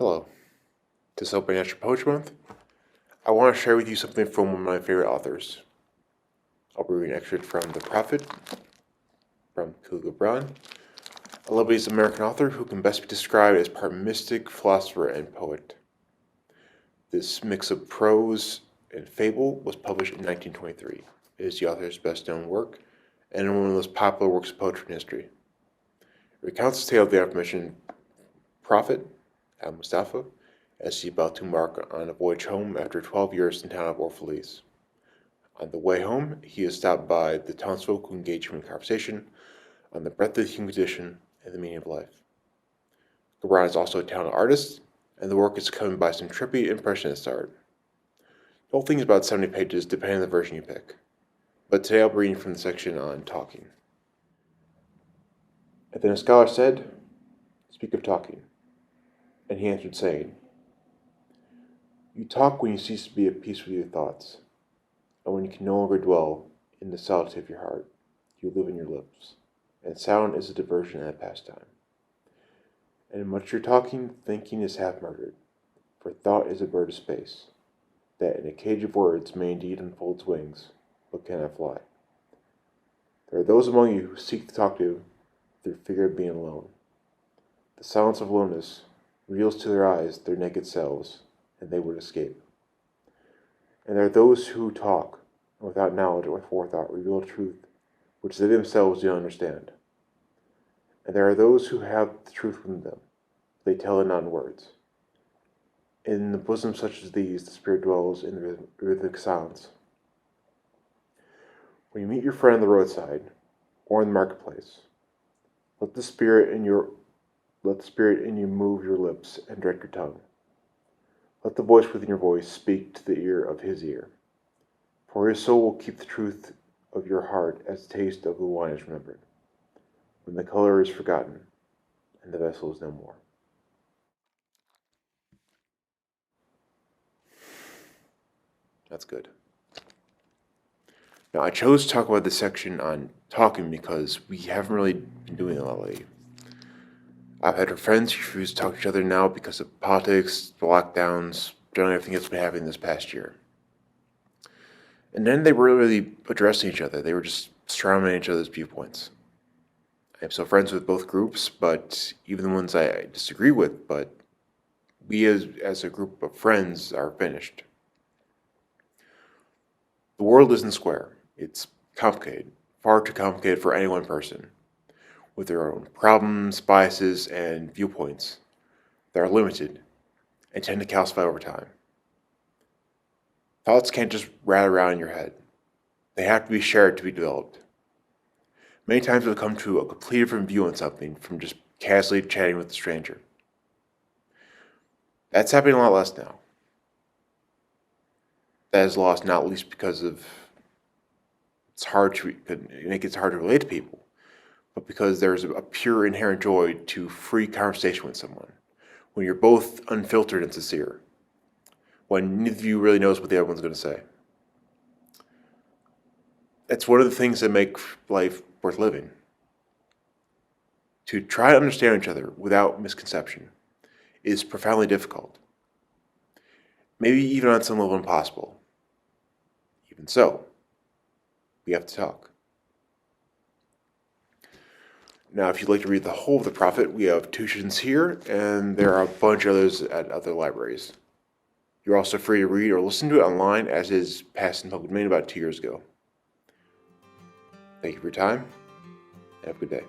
Hello. To celebrate National Poetry Month, I want to share with you something from one of my favorite authors. I'll be reading an excerpt from The Prophet, from Kahlil Gibran, a Lebanese American author who can best be described as part mystic, philosopher, and poet. This mix of prose and fable was published in 1923. It is the author's best-known work, and one of the most popular works of poetry in history. It recounts the tale of the aforementioned prophet, al-Mustafa, as he is about to embark on a voyage home after 12 years in the town of Orphalese. On the way home, he is stopped by the townsfolk who engage him in conversation on the breadth of the human condition and the meaning of life. Gibran is also a talented artist, and the work is accompanied by some trippy impressionist art. The whole thing is about 70 pages, depending on the version you pick. But today I'll be reading from the section on talking. And then a scholar said, "Speak of talking." And he answered, saying, "You talk when you cease to be at peace with your thoughts, and when you can no longer dwell in the solitude of your heart, you live in your lips, and sound is a diversion and a pastime. And in much your talking, thinking is half murdered, for thought is a bird of space, that in a cage of words may indeed unfold its wings, but cannot fly. There are those among you who seek to talk to through fear of being alone. The silence of aloneness reveals to their eyes their naked selves, and they would escape. And there are those who talk, and without knowledge or forethought reveal a truth which they themselves do not understand. And there are those who have the truth within them, they tell it not in words. In the bosom such as these, the spirit dwells in the rhythmic silence. When you meet your friend on the roadside, or in the marketplace, let the spirit in you move your lips and direct your tongue. Let the voice within your voice speak to the ear of his ear, for his soul will keep the truth of your heart as the taste of the wine is remembered, when the color is forgotten and the vessel is no more." That's good. Now, I chose to talk about this section on talking because we haven't really been doing it a lot lately. I've had friends who refuse to talk to each other now because of politics, the lockdowns, generally everything that's been happening this past year. And then they weren't really addressing each other. They were just surrounding each other's viewpoints. I'm still friends with both groups, but even the ones I disagree with, but we as a group of friends are finished. The world isn't square. It's complicated, far too complicated for any one person, with their own problems, biases, and viewpoints that are limited and tend to calcify over time. Thoughts can't just rattle around in your head. They have to be shared to be developed. Many times we'll come to a completely different view on something from just casually chatting with a stranger. That's happening a lot less now. That is lost not least because of it makes it hard to relate to people, but because there's a pure inherent joy to free conversation with someone, when you're both unfiltered and sincere, when neither of you really knows what the other one's going to say. That's one of the things that make life worth living. To try to understand each other without misconception is profoundly difficult. Maybe even on some level impossible. Even so, we have to talk. Now, if you'd like to read the whole of The Prophet, we have tuitions here, and there are a bunch of others at other libraries. You're also free to read or listen to it online, as is passed in public domain about 2 years ago. Thank you for your time, and have a good day.